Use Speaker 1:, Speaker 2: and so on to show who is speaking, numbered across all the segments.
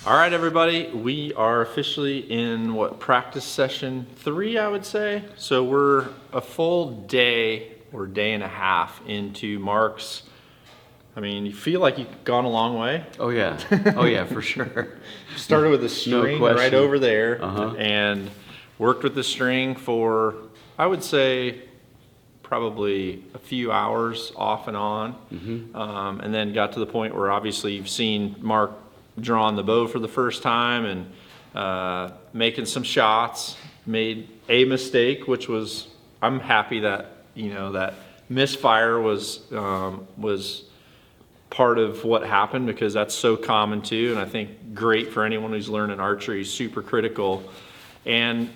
Speaker 1: All right, everybody, we are officially in practice session 3, I would say. So we're a full day or day and a half into Mark's. I mean, you feel like you've gone a long way.
Speaker 2: Oh yeah, for sure.
Speaker 1: Started with a string right over there,
Speaker 2: Uh-huh.
Speaker 1: and worked with the string for, I would say, probably a few hours off and on. And then got to the point where obviously you've seen Mark drawing the bow for the first time and making some shots. Made a mistake, which was, I'm happy that, you know, that misfire was part of what happened, because that's so common too, and I think great for anyone who's learning archery, super critical. And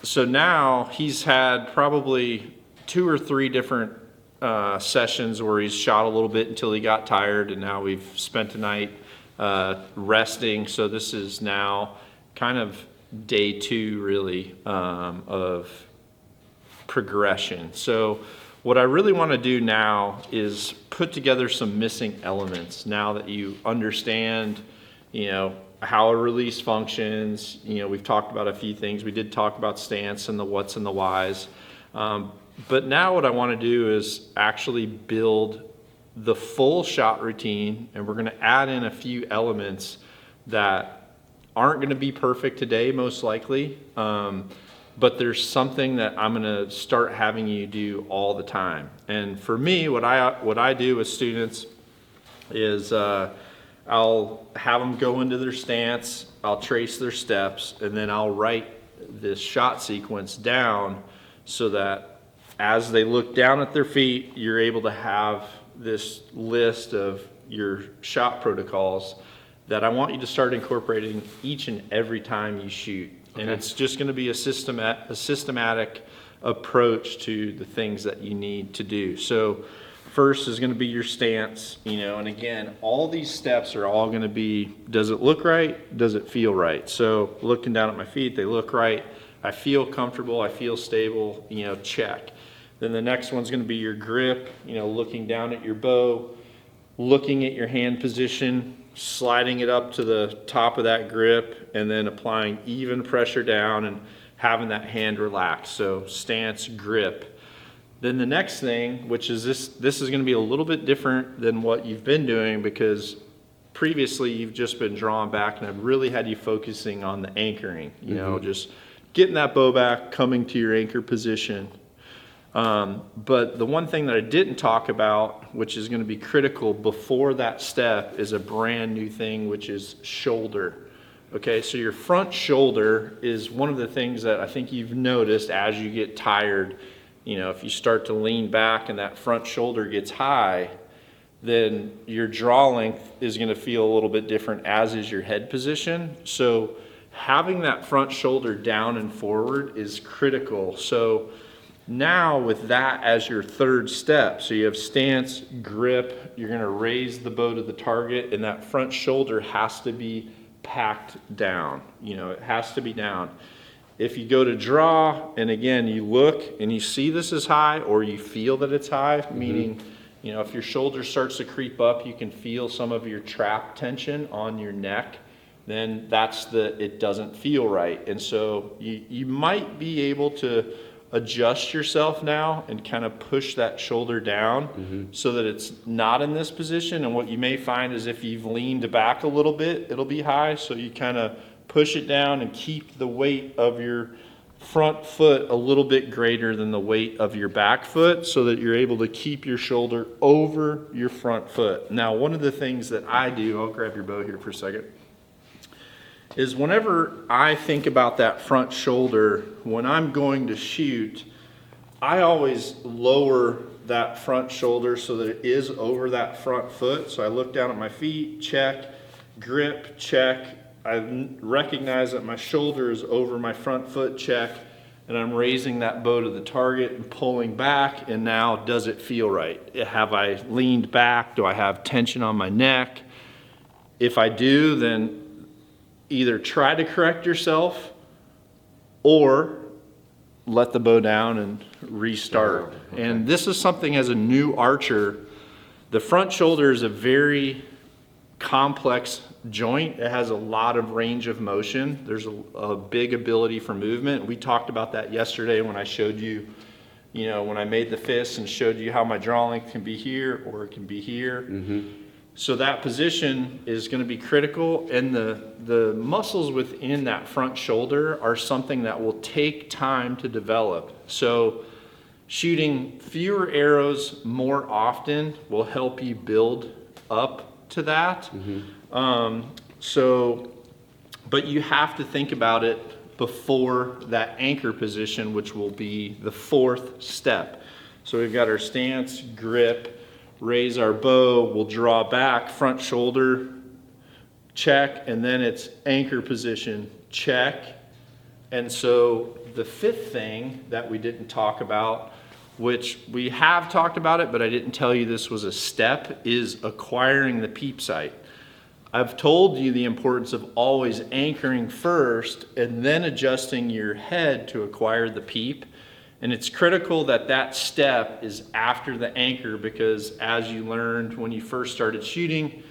Speaker 1: so now he's had probably 2 or 3 different sessions where he's shot a little bit until he got tired, and now we've spent the night resting. So this is now kind of day 2 really of progression. So what I really want to do now is put together some missing elements now that you understand, you know, how a release functions. You know, we've talked about a few things. We did talk about stance and the whats and the whys. But now what I want to do is actually build the full shot routine, and we're going to add in a few elements that aren't going to be perfect today, most likely. But there's something that I'm going to start having you do all the time. And for me, what I do with students is I'll have them go into their stance, I'll trace their steps, and then I'll write this shot sequence down so that as they look down at their feet, you're able to have this list of your shot protocols that I want you to start incorporating each and every time you shoot. Okay. And it's just going to be a systematic approach to the things that you need to do. So first is going to be your stance, you know, and again, all these steps are all going to be, does it look right? Does it feel right? So looking down at my feet, they look right. I feel comfortable. I feel stable, you know, check. Then the next one's going to be your grip, you know, looking down at your bow, looking at your hand position, sliding it up to the top of that grip, and then applying even pressure down and having that hand relax. So stance, grip. Then the next thing, which is this is going to be a little bit different than what you've been doing, because previously you've just been drawn back, and I've really had you focusing on the anchoring, you know, just getting that bow back, coming to your anchor position. But the one thing that I didn't talk about, which is going to be critical before that step, is a brand new thing, which is shoulder. Okay, so your front shoulder is one of the things that I think you've noticed as you get tired. You know, if you start to lean back and that front shoulder gets high, then your draw length is going to feel a little bit different, as is your head position. So having that front shoulder down and forward is critical. So now with that as your third step, so you have stance, grip, you're going to raise the bow to the target, and that front shoulder has to be packed down. You know, it has to be down. If you go to draw, and again, you look and you see this is high, or you feel that it's high, meaning, you know, if your shoulder starts to creep up, you can feel some of your trap tension on your neck, then that's it doesn't feel right. And so you might be able to adjust yourself now and kind of push that shoulder down so that it's not in this position. And what you may find is if you've leaned back a little bit, it'll be high. So you kind of push it down and keep the weight of your front foot a little bit greater than the weight of your back foot, so that you're able to keep your shoulder over your front foot. Now, one of the things that I do, I'll grab your bow here for a second, is whenever I think about that front shoulder, when I'm going to shoot, I always lower that front shoulder so that it is over that front foot. So I look down at my feet, check, grip, check. I recognize that my shoulder is over my front foot, check, and I'm raising that bow to the target and pulling back, and now does it feel right? Have I leaned back? Do I have tension on my neck? If I do, then either try to correct yourself or let the bow down and restart. Okay. And this is something, as a new archer, the front shoulder is a very complex joint, it has a lot of range of motion. There's a big ability for movement. We talked about that yesterday when I showed you, when I made the fist and showed you how my draw length can be here or it can be here. So that position is going to be critical, and the muscles within that front shoulder are something that will take time to develop. So shooting fewer arrows more often will help you build up to that. But you have to think about it before that anchor position, which will be the fourth step. So we've got our stance, grip, raise our bow, we'll draw back, front shoulder, check, and then it's anchor position, check. And so the fifth thing that we didn't talk about, which we have talked about it, but I didn't tell you this was a step, is acquiring the peep sight. I've told you the importance of always anchoring first and then adjusting your head to acquire the peep. And it's critical that that step is after the anchor, because as you learned when you first started shooting,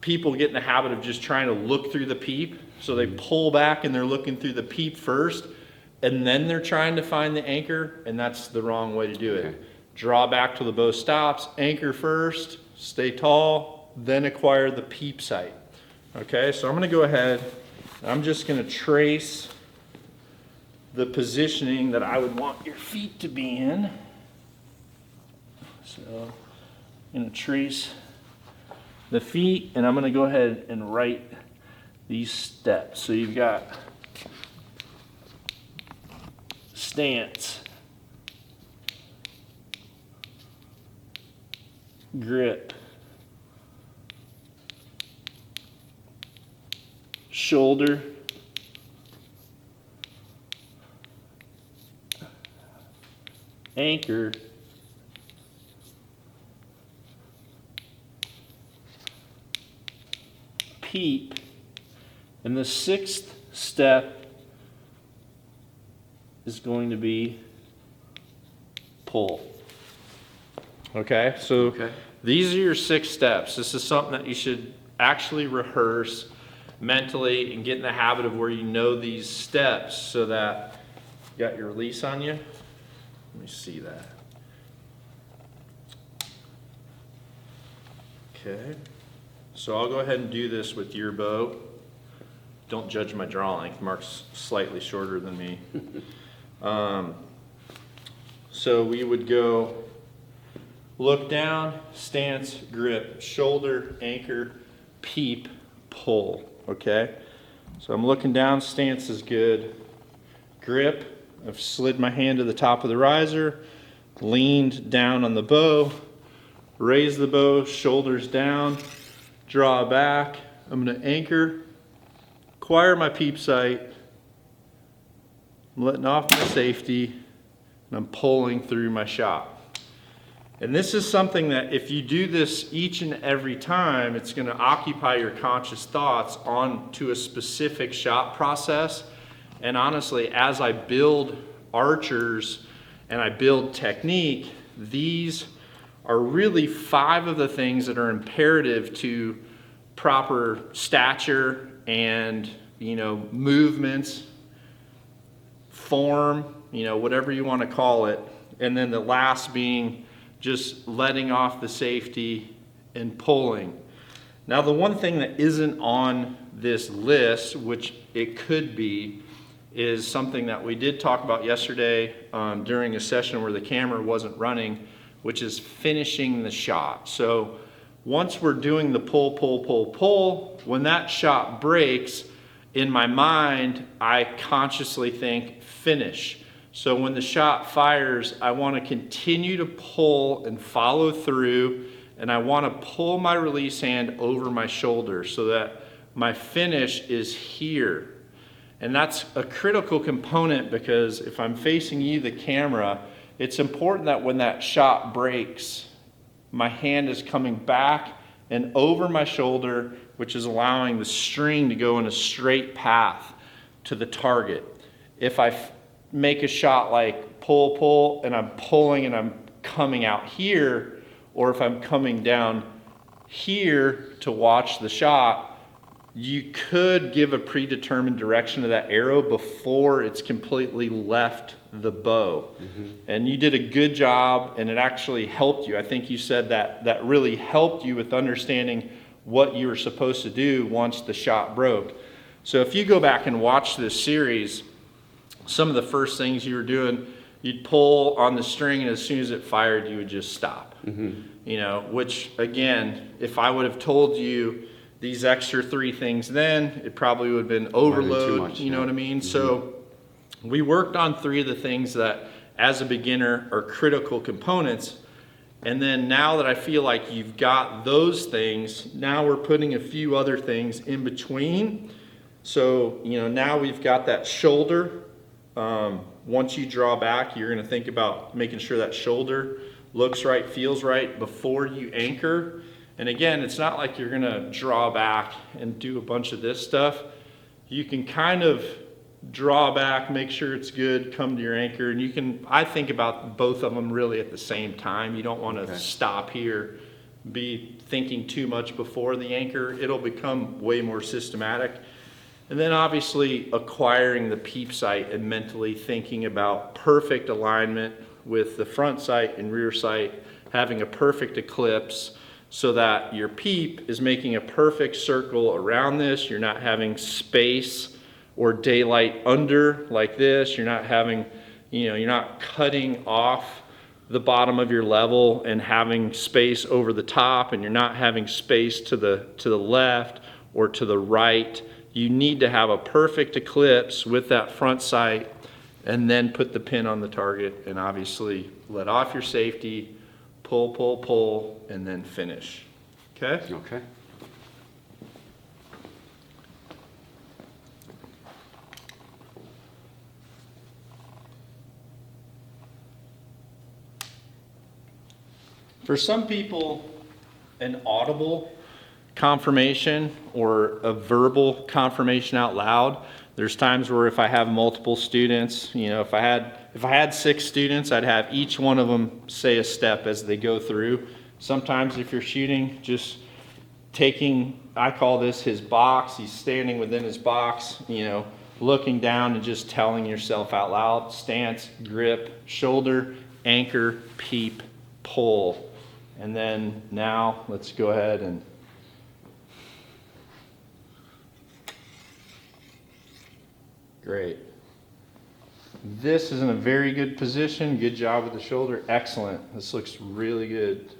Speaker 1: people get in the habit of just trying to look through the peep. So they pull back and they're looking through the peep first, and then they're trying to find the anchor, and that's the wrong way to do it. Draw back till the bow stops, anchor first, stay tall, then acquire the peep sight. Okay, so I'm gonna go ahead, I'm just gonna trace the positioning that I would want your feet to be in. So I'm gonna trace the feet, and I'm gonna go ahead and write these steps. So you've got stance, grip, shoulder, anchor, peep, and the sixth step is going to be pull. Okay, so these are your 6 steps. This is something that you should actually rehearse mentally and get in the habit of where you know these steps, so that you got your release on you. Let me see that. Okay, so I'll go ahead and do this with your bow. Don't judge my draw length. Mark's slightly shorter than me. So we would go look down, stance, grip, shoulder, anchor, peep, pull. Okay, so I'm looking down, stance is good. Grip, I've slid my hand to the top of the riser, leaned down on the bow, raise the bow, shoulders down, draw back. I'm going to anchor, acquire my peep sight, I'm letting off my safety, and I'm pulling through my shot. And this is something that if you do this each and every time, it's going to occupy your conscious thoughts onto a specific shot process. And honestly, as I build archers and I build technique, these are really 5 of the things that are imperative to proper stature and, movements, form, whatever you want to call it. And then the last being just letting off the safety and pulling. Now, the one thing that isn't on this list, which it could be, is something that we did talk about yesterday during a session where the camera wasn't running, which is finishing the shot. So once we're doing the pull, when that shot breaks, in my mind, I consciously think finish. So when the shot fires, I want to continue to pull and follow through, and I want to pull my release hand over my shoulder so that my finish is here. And that's a critical component, because if I'm facing you, the camera, it's important that when that shot breaks, my hand is coming back and over my shoulder, which is allowing the string to go in a straight path to the target. If I make a shot like pull, and I'm pulling and I'm coming out here, or if I'm coming down here to watch the shot, you could give a predetermined direction to that arrow before it's completely left the bow. And you did a good job, and it actually helped you. I think you said that really helped you with understanding what you were supposed to do once the shot broke. So if you go back and watch this series, some of the first things you were doing, you'd pull on the string, and as soon as it fired, you would just stop. You know, which again, if I would have told you these extra 3 things then, it probably would have been overload,
Speaker 2: much,
Speaker 1: you know
Speaker 2: yeah.
Speaker 1: what I mean? So we worked on 3 of the things that as a beginner are critical components. And then now that I feel like you've got those things, now we're putting a few other things in between. So, you know, now we've got that shoulder. Once you draw back, you're gonna think about making sure that shoulder looks right, feels right before you anchor. And again, it's not like you're gonna draw back and do a bunch of this stuff. You can kind of draw back, make sure it's good, come to your anchor, and you can, I think about both of them really at the same time. You don't wanna stop here, be thinking too much before the anchor. It'll become way more systematic. And then obviously acquiring the peep sight and mentally thinking about perfect alignment with the front sight and rear sight, having a perfect eclipse so that your peep is making a perfect circle around this. You're not having space or daylight under like this. You're not having, you know, you're not cutting off the bottom of your level and having space over the top, and you're not having space to the left or to the right. You need to have a perfect eclipse with that front sight, and then put the pin on the target, and obviously let off your safety, pull, pull, pull, and then finish. Okay?
Speaker 2: Okay.
Speaker 1: For some people, an audible confirmation or a verbal confirmation out loud. There's times where if I have multiple students, you know, if I had 6 students, I'd have each one of them say a step as they go through. Sometimes if you're shooting, just taking, I call this his box, he's standing within his box, you know, looking down and just telling yourself out loud, stance, grip, shoulder, anchor, peep, pull. And then now let's go ahead and great. This is in a very good position. Good job with the shoulder. Excellent. This looks really good.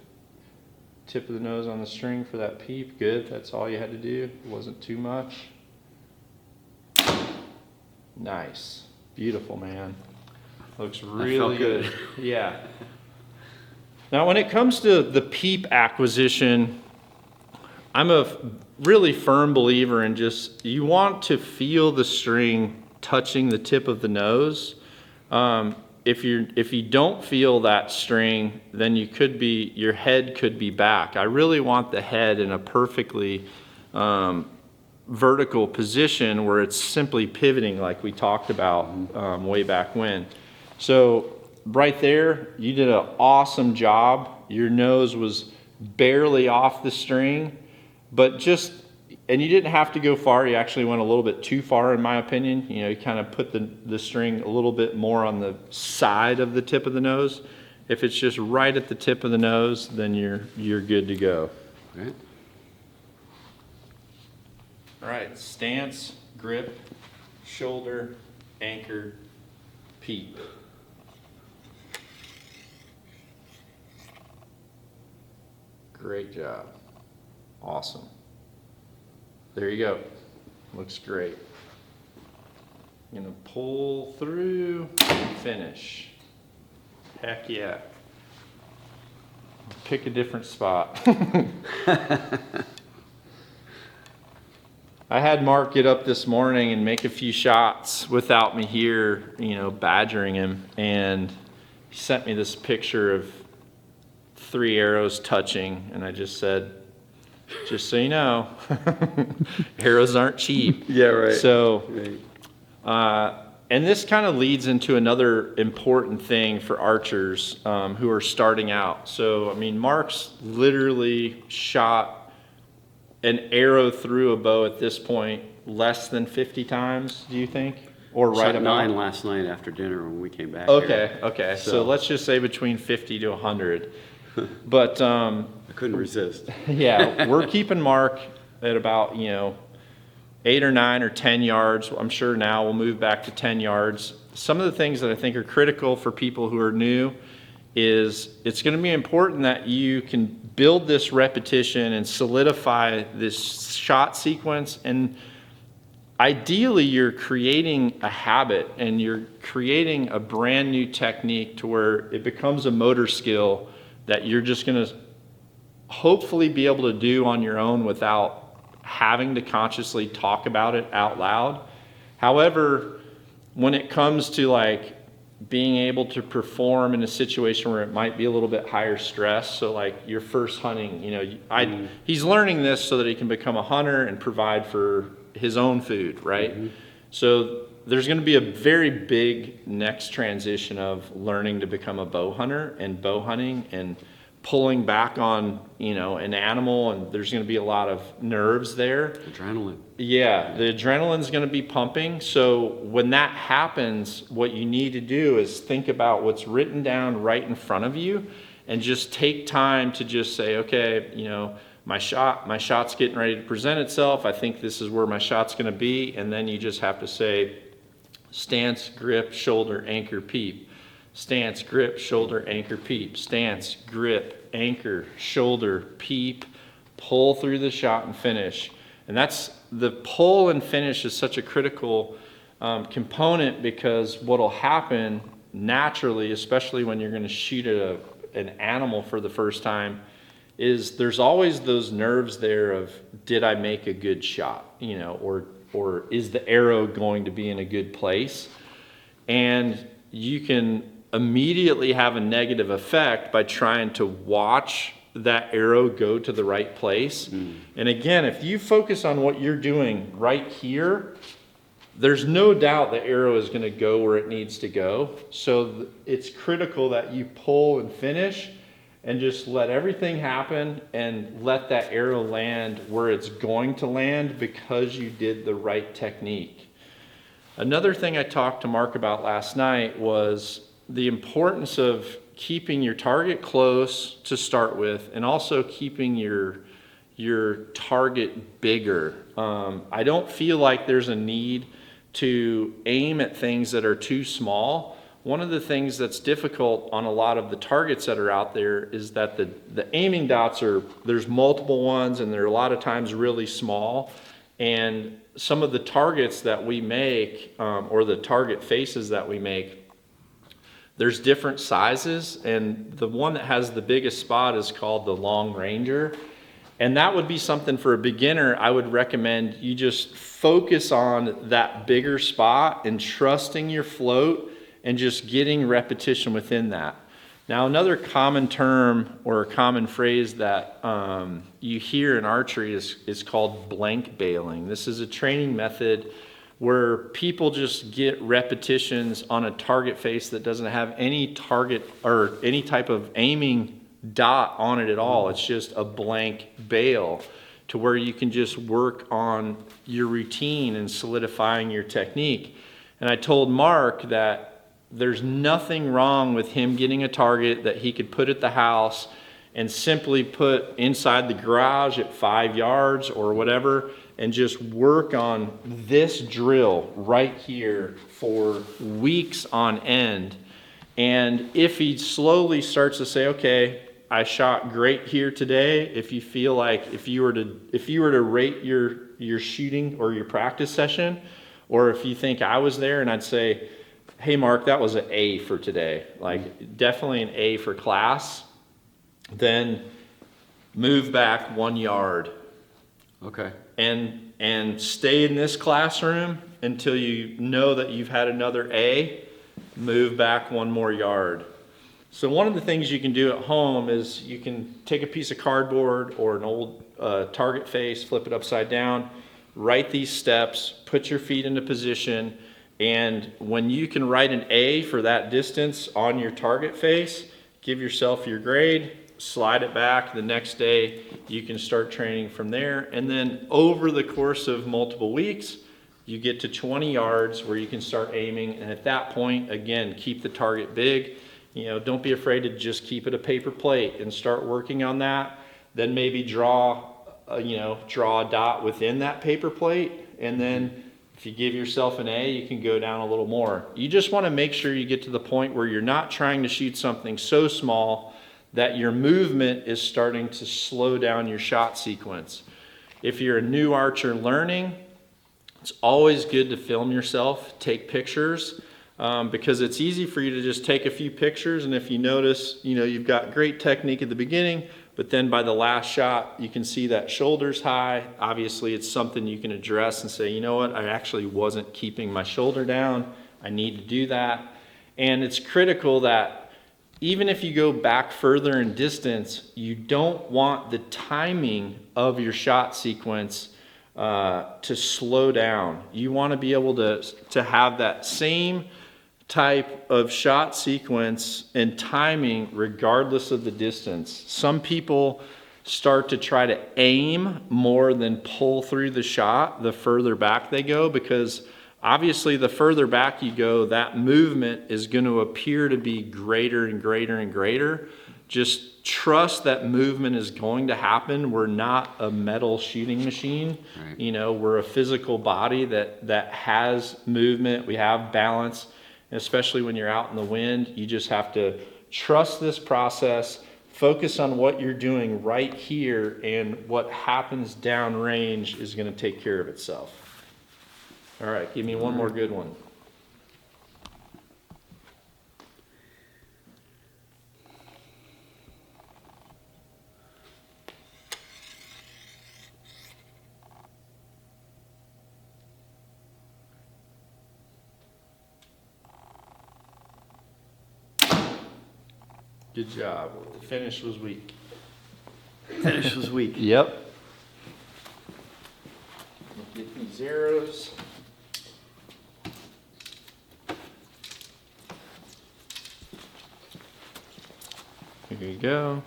Speaker 1: Tip of the nose on the string for that peep. Good. That's all you had to do. It wasn't too much. Nice. Beautiful, man. Looks really good. Yeah. Now, when it comes to the peep acquisition, I'm a really firm believer in just, you want to feel the string touching the tip of the nose. If you don't feel that string, then your head could be back. I really want the head in a perfectly vertical position where it's simply pivoting like we talked about way back when. So right there, you did an awesome job. Your nose was barely off the string, and you didn't have to go far. You actually went a little bit too far, in my opinion. You know, you kind of put the string a little bit more on the side of the tip of the nose. If it's just right at the tip of the nose, then you're good to go.
Speaker 2: Okay.
Speaker 1: All right, stance, grip, shoulder, anchor, peep. Great job. Awesome. There you go. Looks great. I'm gonna pull through and finish. Heck yeah. Pick a different spot. I had Mark get up this morning and make a few shots without me here, you know, badgering him, and he sent me this picture of 3 arrows touching, and I just said, just so you know, arrows aren't cheap.
Speaker 2: Yeah, right.
Speaker 1: So,
Speaker 2: Right.
Speaker 1: and this kind of leads into another important thing for archers who are starting out. So, I mean, Mark's literally shot an arrow through a bow at this point less than 50 times, do you think? Or right
Speaker 2: Shot
Speaker 1: about?
Speaker 2: 9 last night after dinner when we came back.
Speaker 1: Okay,
Speaker 2: here.
Speaker 1: okay. So
Speaker 2: So-
Speaker 1: let's just say between 50 to 100. But
Speaker 2: I couldn't resist.
Speaker 1: yeah, we're keeping Mark at about, 8 or 9 or 10 yards. I'm sure now we'll move back to 10 yards. Some of the things that I think are critical for people who are new is it's going to be important that you can build this repetition and solidify this shot sequence. And ideally, you're creating a habit and you're creating a brand new technique to where it becomes a motor skill that you're just going to hopefully be able to do on your own without having to consciously talk about it out loud. However, when it comes to like being able to perform in a situation where it might be a little bit higher stress, so like your first hunting, he's learning this so that he can become a hunter and provide for his own food, right? So there's going to be a very big next transition of learning to become a bow hunter and bow hunting and pulling back on, an animal, and there's going to be a lot of nerves there.
Speaker 2: Adrenaline.
Speaker 1: Yeah, the adrenaline's going to be pumping. So when that happens, what you need to do is think about what's written down right in front of you and just take time to just say, okay, my shot's getting ready to present itself. I think this is where my shot's going to be. And then you just have to say, stance, grip, shoulder, anchor, peep. Stance, grip, shoulder, anchor, peep. Stance, grip, anchor, shoulder, peep. Pull through the shot and finish. And that's the pull and finish is such a critical component, because what'll happen naturally, especially when you're going to shoot at an animal for the first time, is there's always those nerves there of, did I make a good shot? Or is the arrow going to be in a good place? And you can immediately have a negative effect by trying to watch that arrow go to the right place. And again, if you focus on what you're doing right here, there's no doubt the arrow is going to go where it needs to go. So it's critical that you pull and finish and just let everything happen and let that arrow land where it's going to land, because you did the right technique. Another thing I talked to Mark about last night was the importance of keeping your target close to start with, and also keeping your target bigger. I don't feel like there's a need to aim at things that are too small. One of the things that's difficult on a lot of the targets that are out there is that the aiming dots there's multiple ones, and they're a lot of times really small. And some of the targets that we make, or the target faces that we make, there's different sizes, and the one that has the biggest spot is called the Long Ranger. And that would be something for a beginner. I would recommend you just focus on that bigger spot and trusting your float and just getting repetition within that. Now, another common term or a common phrase that you hear in archery is called blank bailing. This is a training method where people just get repetitions on a target face that doesn't have any target or any type of aiming dot on it at all. It's just a blank bail, to where you can just work on your routine and solidifying your technique. And I told Mark that there's nothing wrong with him getting a target that he could put at the house and simply put inside the garage at 5 yards or whatever, and just work on this drill right here for weeks on end. And if he slowly starts to say, okay, I shot great here today, if you feel like if you were to rate your shooting or your practice session, or if you think I was there and I'd say, hey Mark, that was an A for today, like definitely an A for class, then move back 1 yard.
Speaker 2: Okay.
Speaker 1: And stay in this classroom until you know that you've had another A, move back 1 more yard. So one of the things you can do at home is you can take a piece of cardboard or an old target face, flip it upside down, write these steps, put your feet into position, and when you can write an A for that distance on your target face, give yourself your grade, slide it back. The next day, you can start training from there. And then over the course of multiple weeks, you get to 20 yards where you can start aiming. And at that point, again, keep the target big. You know, don't be afraid to just keep it a paper plate and start working on that. Then maybe draw a dot within that paper plate. And then if you give yourself an A, you can go down a little more. You just want to make sure you get to the point where you're not trying to shoot something so small that your movement is starting to slow down your shot sequence. If you're a new archer learning, it's always good to film yourself, take pictures, because it's easy for you to just take a few pictures, and if you notice, you've got great technique at the beginning, but then by the last shot, you can see that shoulder's high. Obviously, it's something you can address and say, you know what, I actually wasn't keeping my shoulder down. I need to do that. And it's critical that even if you go back further in distance, you don't want the timing of your shot sequence to slow down. You want to be able to have that same type of shot sequence and timing regardless of the distance. Some people start to try to aim more than pull through the shot the further back they go, because obviously the further back you go, that movement is going to appear to be greater and greater and greater. Just trust that movement is going to happen. We're not a metal shooting machine. Right. We're a physical body that has movement. We have balance. Especially when you're out in the wind, you just have to trust this process, focus on what you're doing right here, and what happens downrange is going to take care of itself. All right, give me one more good one. Good job. The finish was weak.
Speaker 2: Finish was weak.
Speaker 1: Yep. Get these arrows. Here you go.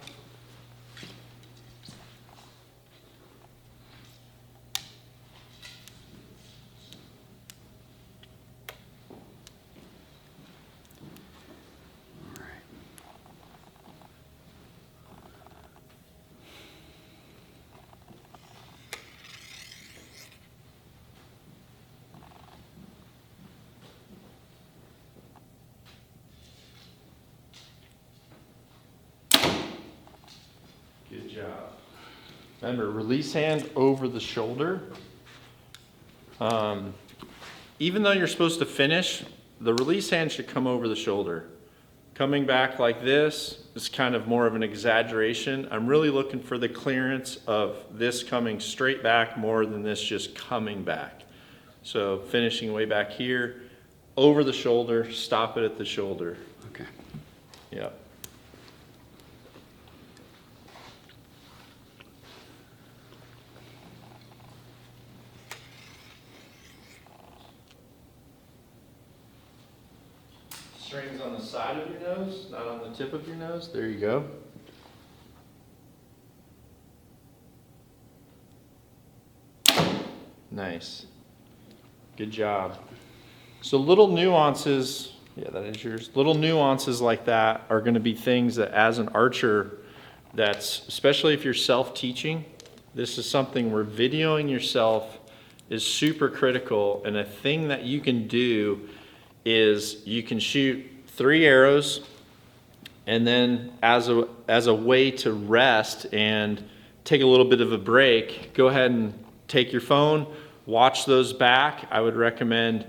Speaker 1: Good job. Remember, release hand over the shoulder. Even though you're supposed to finish, the release hand should come over the shoulder. Coming back like this is kind of more of an exaggeration. I'm really looking for the clearance of this coming straight back more than this just coming back. So finishing way back here, over the shoulder, stop it at the shoulder.
Speaker 2: Okay.
Speaker 1: Yep. Strings on the side of your nose, not on the tip of your nose. There you go. Nice. Good job. So little nuances, yeah, that is yours. Little nuances like that are going to be things that as an archer, that's, especially if you're self-teaching, this is something where videoing yourself is super critical. And a thing that you can do is you can shoot 3 arrows, and then as a way to rest and take a little bit of a break, go ahead and take your phone, watch those back. I would recommend,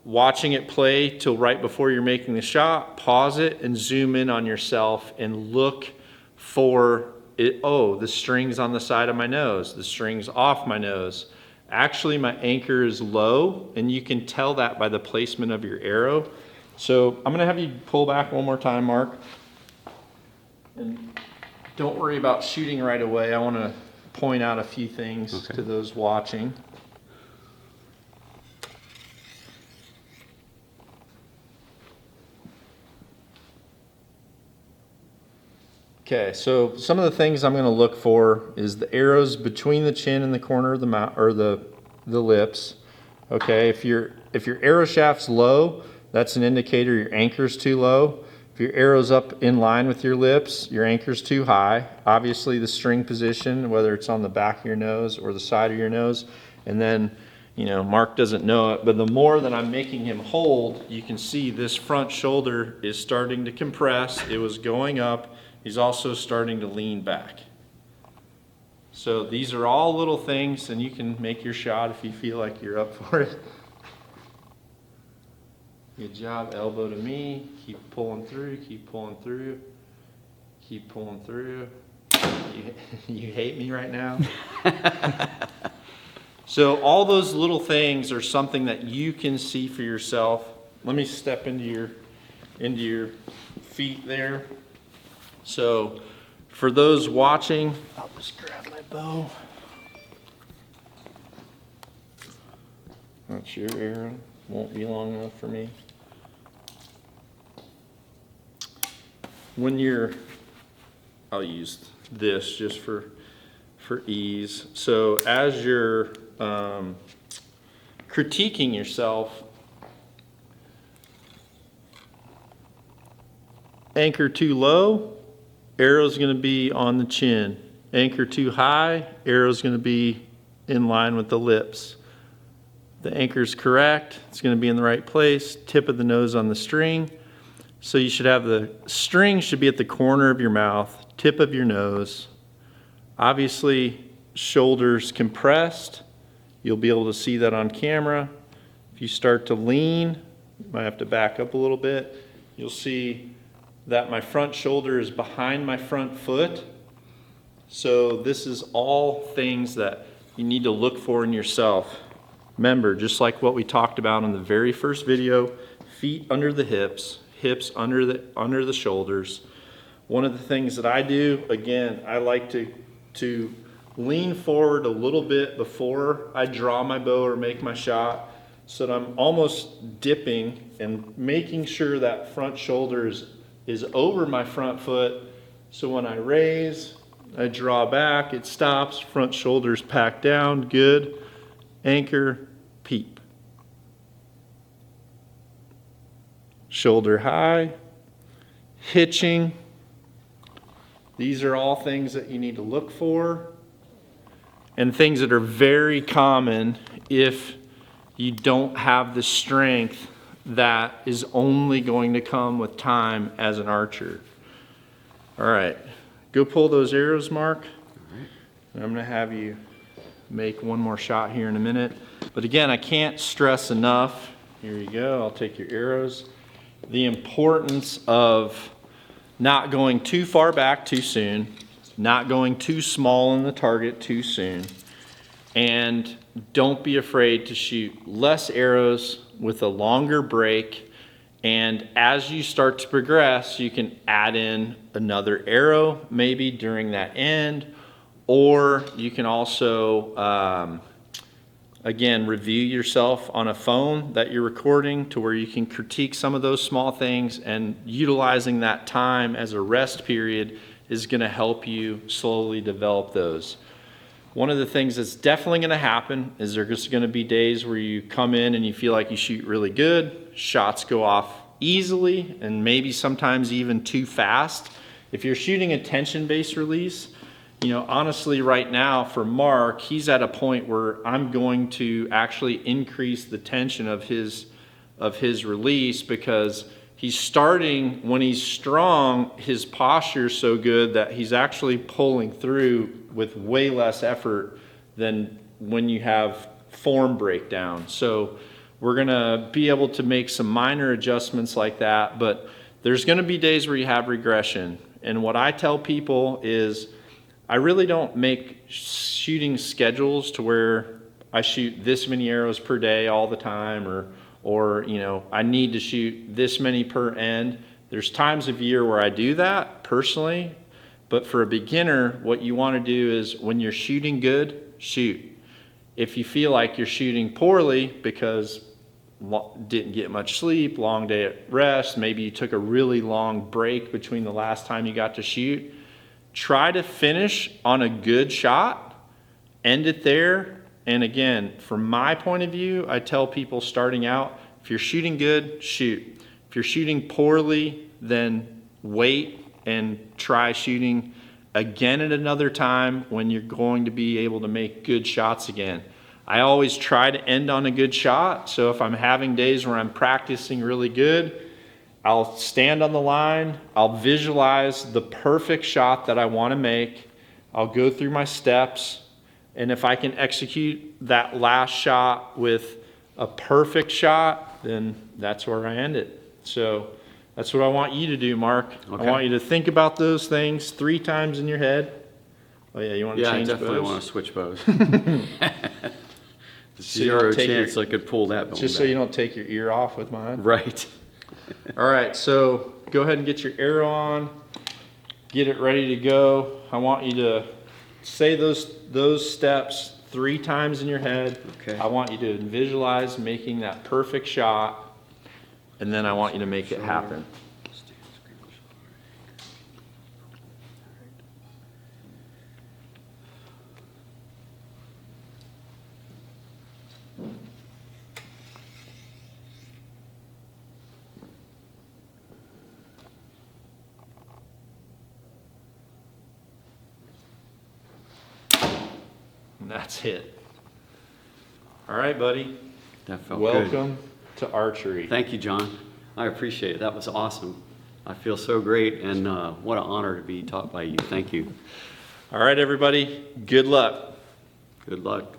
Speaker 1: watching it play till right before you're making the shot, pause it and zoom in on yourself and look for it. Oh, the string's on the side of my nose, the string's off my nose. Actually, my anchor is low, and you can tell that by the placement of your arrow. So I'm gonna have you pull back one more time, Mark. And don't worry about shooting right away. I wanna point out a few things to those watching. Okay, so some of the things I'm going to look for is the arrows between the chin and the corner of the mouth, or the lips. Okay, if your arrow shaft's low, that's an indicator your anchor's too low. If your arrow's up in line with your lips, your anchor's too high. Obviously the string position, whether it's on the back of your nose or the side of your nose. And then, you know, Mark doesn't know it, but the more that I'm making him hold, you can see this front shoulder is starting to compress. It was going up. He's also starting to lean back. So these are all little things, and you can make your shot if you feel like you're up for it. Good job, elbow to me. Keep pulling through, keep pulling through, keep pulling through. You hate me right now? So all those little things are something that you can see for yourself. Let me step into your feet there. So for those watching, I'll just grab my bow. That's your arrow. Won't be long enough for me. I'll use this just for ease. So as you're critiquing yourself, anchor too low, arrow's going to be on the chin. Anchor too high, arrow's going to be in line with the lips. The anchor's correct, it's going to be in the right place, tip of the nose on the string. So you should have the string should be at the corner of your mouth, tip of your nose. Obviously, shoulders compressed. You'll be able to see that on camera. If you start to lean, you might have to back up a little bit. You'll see that my front shoulder is behind my front foot. So this is all things that you need to look for in yourself. Remember, just like what we talked about in the very first video, feet under the hips, hips under the shoulders. One of the things that I do, again, I like to lean forward a little bit before I draw my bow or make my shot, so that I'm almost dipping and making sure that front shoulder is over my front foot. So when I raise, I draw back, it stops, front shoulder's packed down, good. Anchor, peep. Shoulder high, hitching. These are all things that you need to look for, and things that are very common if you don't have the strength that is only going to come with time as an archer. All right, go pull those arrows, Mark. And I'm going to have you make one more shot here in a minute. But again, I can't stress enough, here you go, I'll take your arrows, the importance of not going too far back too soon, not going too small in the target too soon, and don't be afraid to shoot less arrows with a longer break. And as you start to progress, you can add in another arrow maybe during that end, or you can also again, review yourself on a phone that you're recording to where you can critique some of those small things, and utilizing that time as a rest period is going to help you slowly develop those. One of the things that's definitely going to happen is there's going to be days where you come in and you feel like you shoot really good, shots go off easily and maybe sometimes even too fast. If you're shooting a tension-based release, you know, honestly, right now for Mark, he's at a point where I'm going to actually increase the tension of his release, because he's starting, when he's strong, his posture is so good that he's actually pulling through with way less effort than when you have form breakdown. So we're gonna be able to make some minor adjustments like that, but there's gonna be days where you have regression. And what I tell people is, I really don't make shooting schedules to where I shoot this many arrows per day all the time, or you know, I need to shoot this many per end. There's times of year where I do that personally, but for a beginner, what you want to do is when you're shooting good, shoot. If you feel like you're shooting poorly because didn't get much sleep, long day at rest, maybe you took a really long break between the last time you got to shoot, try to finish on a good shot, end it there. And again, from my point of view, I tell people starting out, if you're shooting good, shoot. If you're shooting poorly, then wait and try shooting again at another time when you're going to be able to make good shots again. I always try to end on a good shot. So if I'm having days where I'm practicing really good, I'll stand on the line, I'll visualize the perfect shot that I want to make, I'll go through my steps, and if I can execute that last shot with a perfect shot, then that's where I end it. So that's what I want you to do, Mark.
Speaker 2: Okay.
Speaker 1: I want you to think about those things 3 times in your head. Oh yeah, you want to change
Speaker 2: I definitely
Speaker 1: bows?
Speaker 2: want to switch bows.
Speaker 1: So you don't
Speaker 2: Zero
Speaker 1: take
Speaker 2: chance
Speaker 1: your-
Speaker 2: I could pull that bone
Speaker 1: Just so
Speaker 2: back.
Speaker 1: you don't take your ear off with mine.
Speaker 2: Right.
Speaker 1: All right, so go ahead and get your arrow on, get it ready to go. I want you to say those steps 3 times in your head.
Speaker 2: Okay.
Speaker 1: I want you to visualize making that perfect shot, and then I want you to make it happen. And that's it. All right, buddy.
Speaker 2: That felt good.
Speaker 1: Welcome to archery.
Speaker 2: Thank you, John. I appreciate it. That was awesome. I feel so great, and what an honor to be taught by you. Thank you.
Speaker 1: All right, everybody. Good luck.
Speaker 2: Good luck.